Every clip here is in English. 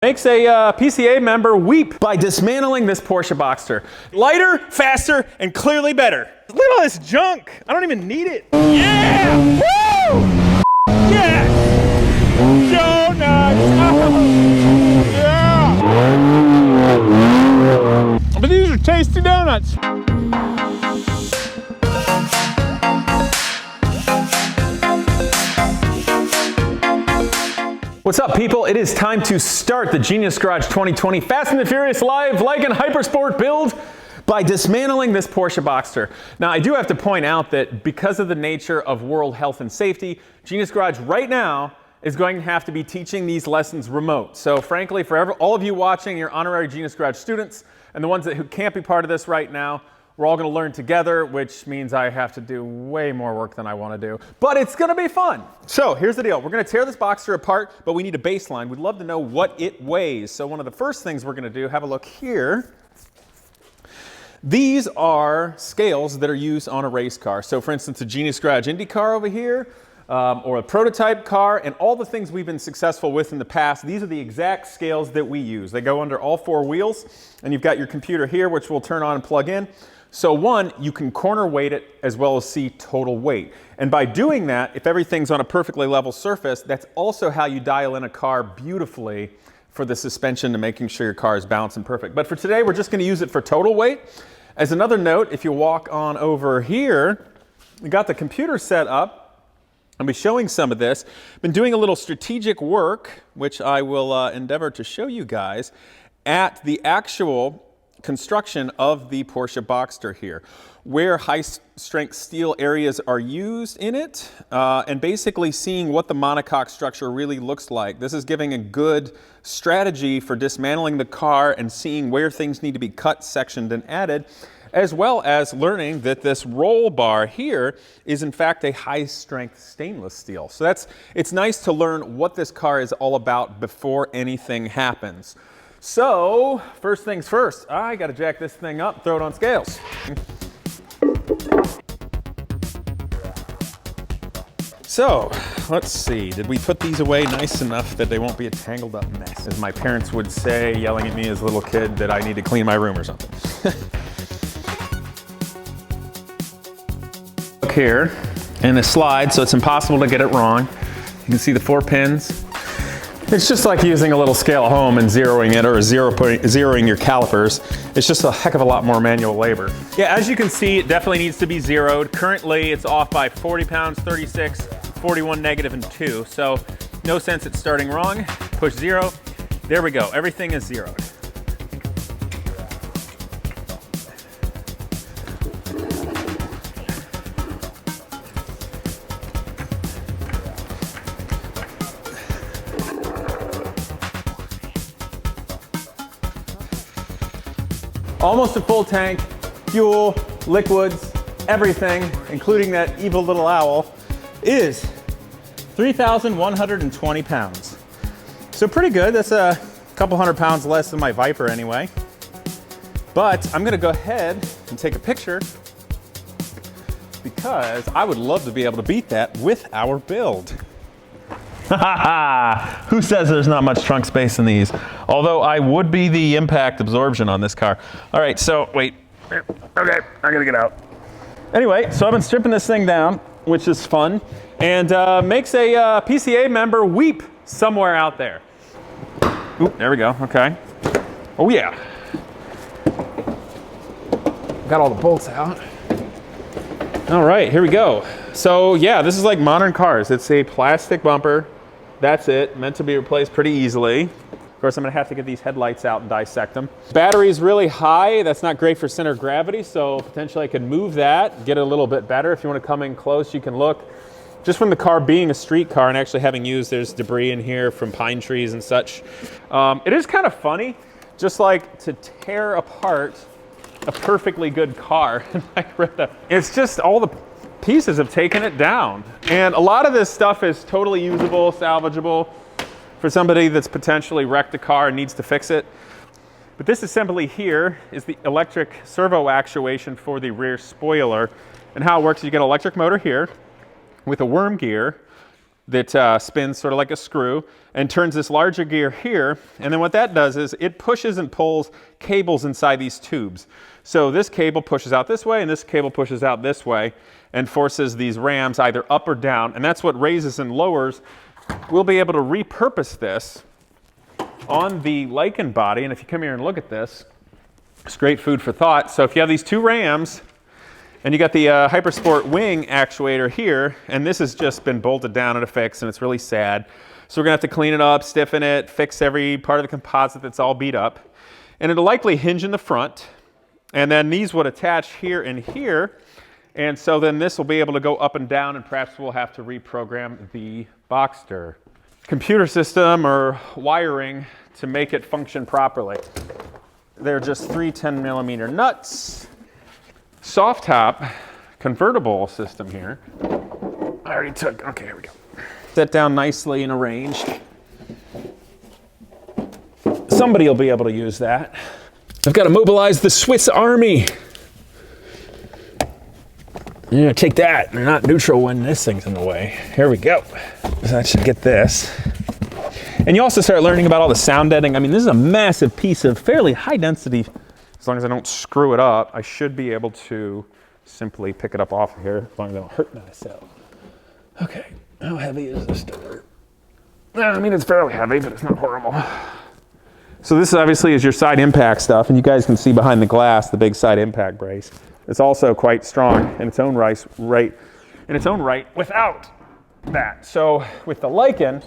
Makes a PCA member weep by dismantling this Porsche Boxster. Lighter, faster, and clearly better. Look at all this junk. I don't even need it. Yeah! Woo! Yes! Donuts! Oh, yeah! But these are tasty donuts. What's up, people? It is time to start the Genius Garage 2020 Fast and the Furious Live Lykan Hypersport build by dismantling this Porsche Boxster. Now, I do have to point out that because of the nature of world health and safety, Genius Garage right now is going to have to be teaching these lessons remote. So frankly, for all of you watching, your honorary Genius Garage students, and the ones who can't be part of this right now, we're all gonna learn together, which means I have to do way more work than I wanna do, but it's gonna be fun. So here's the deal. We're gonna tear this Boxster apart, but we need a baseline. We'd love to know what it weighs. So one of the first things we're gonna do, have a look here. These are scales that are used on a race car. So for instance, a Genius Garage Indy car over here, or a prototype car, and all the things we've been successful with in the past, these are the exact scales that we use. They go under all four wheels, and you've got your computer here, which we'll turn on and plug in. So one, you can corner weight it as well as see total weight. And by doing that, if everything's on a perfectly level surface, that's also how you dial in a car beautifully for the suspension to making sure your car is balanced and perfect. But for today, we're just gonna use it for total weight. As another note, if you walk on over here, we got the computer set up. I'll be showing some of this. Been doing a little strategic work, which I will endeavor to show you guys, at the actual construction of the Porsche Boxster here, where high strength steel areas are used in it, and basically seeing what the monocoque structure really looks like. This is giving a good strategy for dismantling the car and seeing where things need to be cut, sectioned, and added, as well as learning that this roll bar here is in fact a high strength stainless steel. So it's nice to learn what this car is all about before anything happens. So, first things first, I gotta jack this thing up, throw it on scales. So, let's see, did we put these away nice enough that they won't be a tangled up mess? As my parents would say, yelling at me as a little kid, that I need to clean my room or something. Look here, and a slide, so it's impossible to get it wrong. You can see the 4 pins. It's just like using a little scale at home and zeroing it, or zeroing your calipers. It's just a heck of a lot more manual labor. Yeah, as you can see, it definitely needs to be zeroed. Currently, it's off by 40 pounds, 36, 41 negative, and 2. So no sense it's starting wrong. Push 0. There we go. Everything is zeroed. Almost a full tank, fuel, liquids, everything, including that evil little owl, is 3,120 pounds. So pretty good. That's a couple hundred pounds less than my Viper anyway. But I'm gonna go ahead and take a picture because I would love to be able to beat that with our build. Who says there's not much trunk space in these? Although I would be the impact absorption on this car. All right, so wait. Okay, I gotta get out. Anyway, so I've been stripping this thing down, which is fun, and makes a PCA member weep somewhere out there. Oop, there we go, okay. Oh yeah. Got all the bolts out. All right, here we go. So yeah, this is like modern cars. It's a plastic bumper. That's it, meant to be replaced pretty easily. Of course, I'm gonna have to get these headlights out and dissect them. Battery's really high. That's not great for center of gravity, so potentially I could move that, get it a little bit better. If you wanna come in close, you can look. Just from the car being a street car and actually having used, there's debris in here from pine trees and such. It is kind of funny, just like to tear apart a perfectly good car. It's just all the pieces have taken it down. And a lot of this stuff is totally usable, salvageable for somebody that's potentially wrecked a car and needs to fix it. But this assembly here is the electric servo actuation for the rear spoiler. And how it works is you get an electric motor here with a worm gear that spins sort of like a screw and turns this larger gear here. And then what that does is it pushes and pulls cables inside these tubes. So this cable pushes out this way and this cable pushes out this way and forces these rams either up or down. And that's what raises and lowers. We'll be able to repurpose this on the Lykan body. And if you come here and look at this, it's great food for thought. So if you have these two rams, and you got the Hypersport wing actuator here, and this has just been bolted down at a fix, and it's really sad. So we're gonna have to clean it up, stiffen it, fix every part of the composite that's all beat up. And it'll likely hinge in the front, and then these would attach here and here, and so then this will be able to go up and down, and perhaps we'll have to reprogram the Boxster computer system or wiring to make it function properly. They're just 3 10mm nuts. Soft top convertible system here. I already took, okay, here we go. Set down nicely and arranged. Somebody will be able to use that. I've got to mobilize the Swiss Army. You're gonna take that. They're not neutral when this thing's in the way. Here we go. So I should get this. And you also start learning about all the sound deadening. I mean, this is a massive piece of fairly high density. As long as I don't screw it up, I should be able to simply pick it up off of here, as long as I don't hurt myself. Okay, how heavy is this door? I mean, it's fairly heavy, but it's not horrible. So this obviously is your side impact stuff, and you guys can see behind the glass the big side impact brace. It's also quite strong in its own right without that. So with the Lykan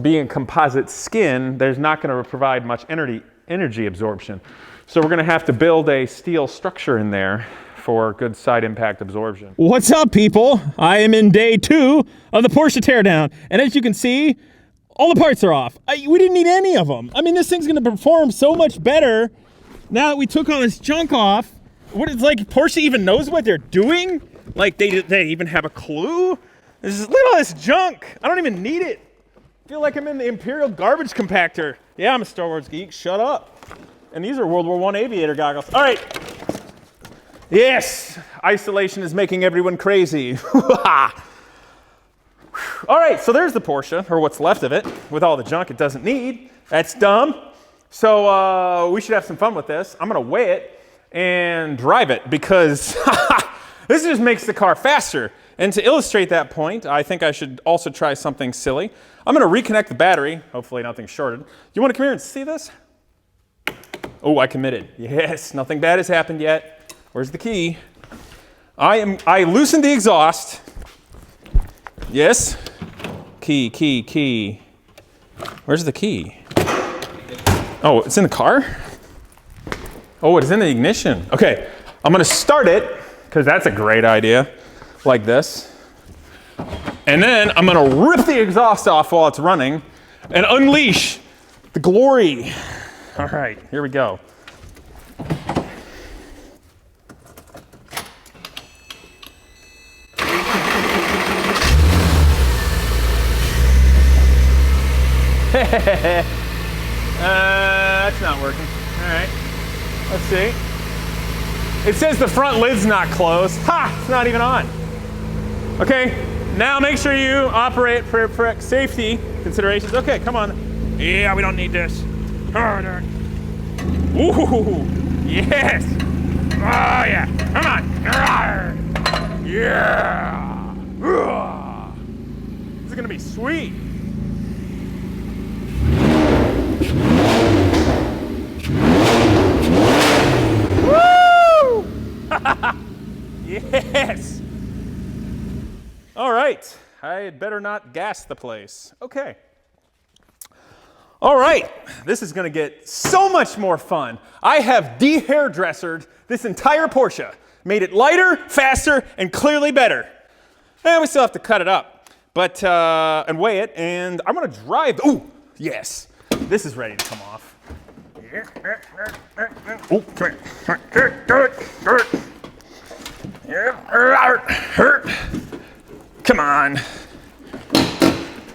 being composite skin, there's not going to provide much energy absorption. So we're going to have to build a steel structure in there for good side impact absorption. What's up, people? I am in day 2 of the Porsche teardown, and as you can see, all the parts are off. We didn't need any of them. I mean, this thing's going to perform so much better now that we took all this junk off. What is, like, Porsche even knows what they're doing? Like, they even have a clue? Look at all this junk. I don't even need it. I feel like I'm in the Imperial garbage compactor. Yeah, I'm a Star Wars geek. Shut up. And these are World War I aviator goggles. All right. Yes, isolation is making everyone crazy. All right, so there's the Porsche, or what's left of it, with all the junk it doesn't need. That's dumb. So we should have some fun with this. I'm gonna weigh it and drive it because this just makes the car faster. And to illustrate that point, I think I should also try something silly. I'm gonna reconnect the battery. Hopefully nothing's shorted. You wanna come here and see this? Oh, I committed. Yes, nothing bad has happened yet. Where's the key? I loosened the exhaust. Yes. Key. Where's the key? Oh, it's in the car? Oh, it's in the ignition. Okay, I'm gonna start it, because that's a great idea, like this. And then I'm gonna rip the exhaust off while it's running and unleash the glory. All right, here we go. That's not working. All right, let's see. It says the front lid's not closed. Ha, it's not even on. Okay, now make sure you operate for safety considerations. Okay, come on. Yeah, we don't need this. Harder. Ooh, yes. Oh, yeah, come on. Yeah. This is gonna be sweet. Woo! Yes. All right. I had better not gas the place. Okay. All right. This is going to get so much more fun. I have de-hairdressered this entire Porsche, made it lighter, faster, and clearly better. And we still have to cut it up, but and weigh it. And I'm going to drive. Ooh, yes. This is ready to come off. Oh, come here. Come on.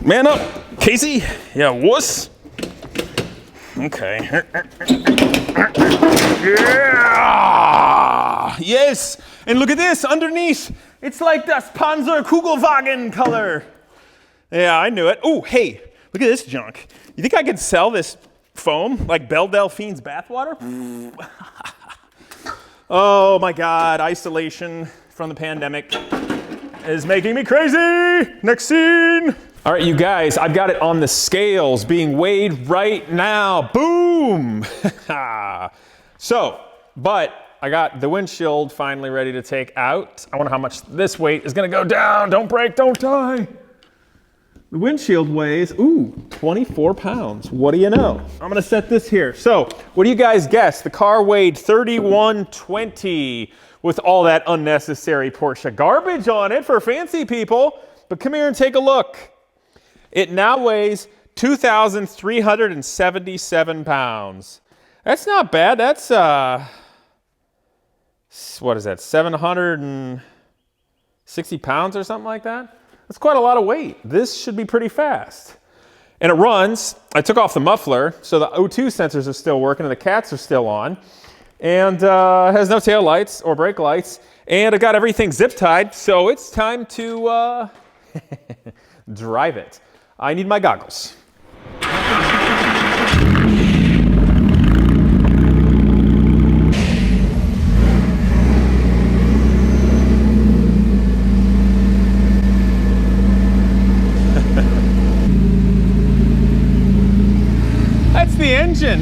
Man up, Casey. Yeah, wuss. Okay. Yeah. Yes. And look at this underneath. It's like das Panzer Kugelwagen color. Yeah, I knew it. Oh, hey, look at this junk. You think I could sell this foam like Belle Delphine's bathwater? Oh my God, isolation from the pandemic is making me crazy. Next scene. All right, you guys, I've got it on the scales being weighed right now. Boom. So, but I got the windshield finally ready to take out. I wonder how much this weight is gonna go down. Don't break, don't die. The windshield weighs, 24 pounds. What do you know? I'm gonna set this here. So, what do you guys guess? The car weighed 3120 with all that unnecessary Porsche garbage on it for fancy people. But come here and take a look. It now weighs 2,377 pounds. That's not bad. That's, what is that, 760 pounds or something like that? That's quite a lot of weight. This should be pretty fast. And it runs. I took off the muffler, so the O2 sensors are still working and the cats are still on. And has no tail lights or brake lights. And I got everything zip tied, so it's time to drive it. I need my goggles. That's the engine.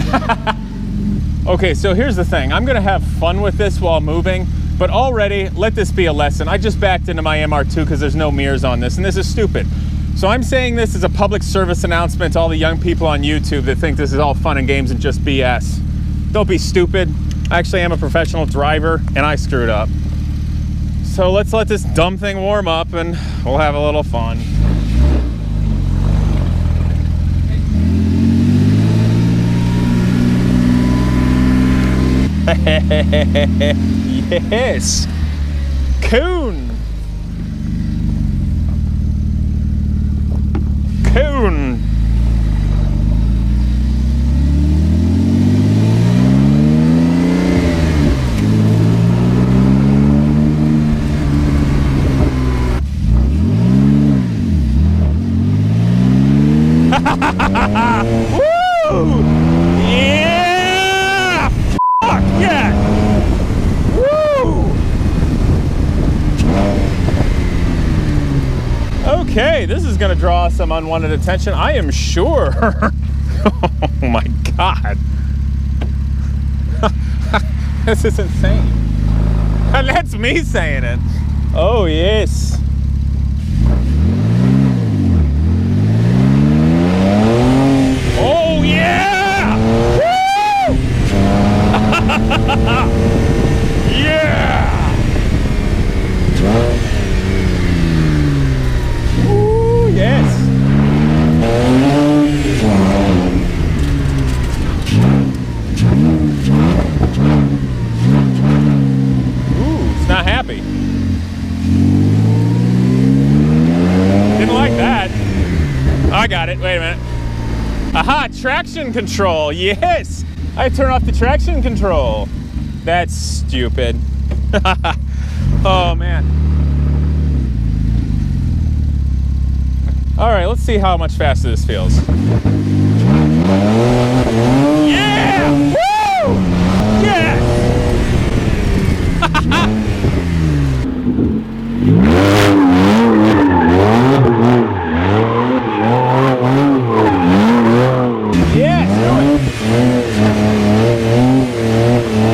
Okay, so here's the thing. I'm gonna have fun with this while moving, but already let this be a lesson. I just backed into my MR2 because there's no mirrors on this, and this is stupid. So I'm saying this as a public service announcement to all the young people on YouTube that think this is all fun and games and just BS. Don't be stupid. I actually am a professional driver, and I screwed up. So let's let this dumb thing warm up, and we'll have a little fun. Yes, coon. Coon. Woo! Yeah! Fuck yeah! Woo! Okay, this is gonna draw some unwanted attention, I am sure. Oh my God. This is insane. And that's me saying it. Oh yes. Oh yeah! Woo! Yeah! Ooh, yes. Ooh, it's not happy. Didn't like that. I got it. Wait a minute. Aha, traction control. Yes! I turn off the traction control. That's stupid. Oh, man. All right, let's see how much faster this feels. Yeah! Woo! Yes! Yes, do it!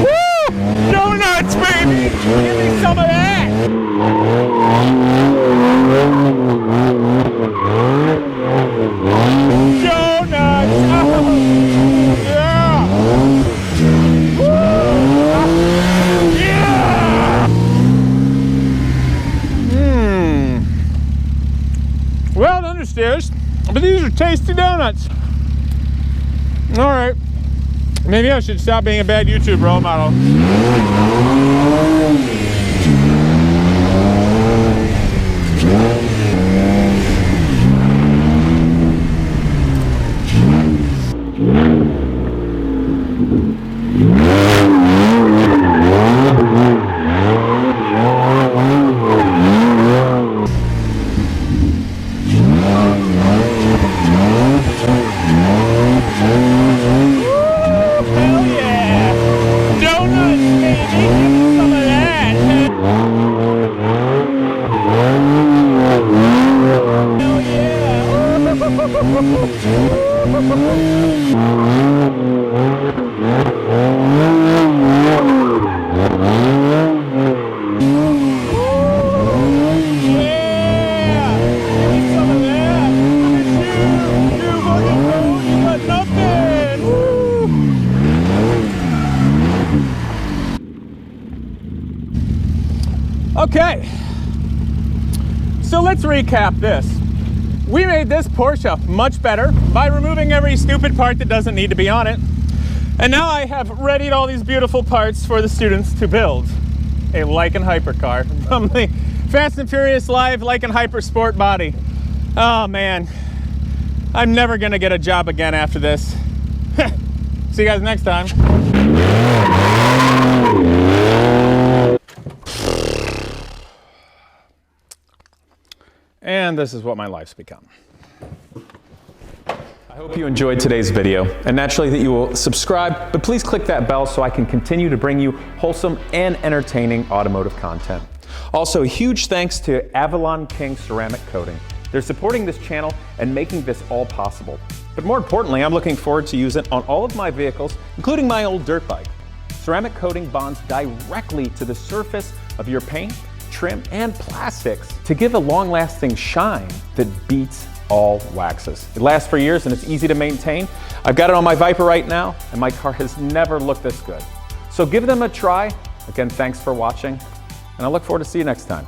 Woo! Donuts, baby! Give me some of that! Donuts! Oh, yeah! Woo! Yeah! Well done, stairs. But these are tasty donuts. All right. Maybe I should stop being a bad YouTube role model. Okay, so let's recap this. We made this Porsche much better by removing every stupid part that doesn't need to be on it. And now I have readied all these beautiful parts for the students to build a Lykan hypercar from the Fast and Furious Live Lykan Hypersport body. Oh man, I'm never gonna get a job again after this. See you guys next time. And this is what my life's become. I hope you enjoyed today's video, and naturally that you will subscribe, but please click that bell so I can continue to bring you wholesome and entertaining automotive content. Also, a huge thanks to Avalon King ceramic coating. They're supporting this channel and making this all possible. But more importantly, I'm looking forward to using it on all of my vehicles, including my old dirt bike. Ceramic coating bonds directly to the surface of your paint, trim, and plastics to give a long-lasting shine that beats all waxes. It lasts for years and it's easy to maintain. I've got it on my Viper right now, and my car has never looked this good. So give them a try. Again, thanks for watching, and I look forward to see you next time.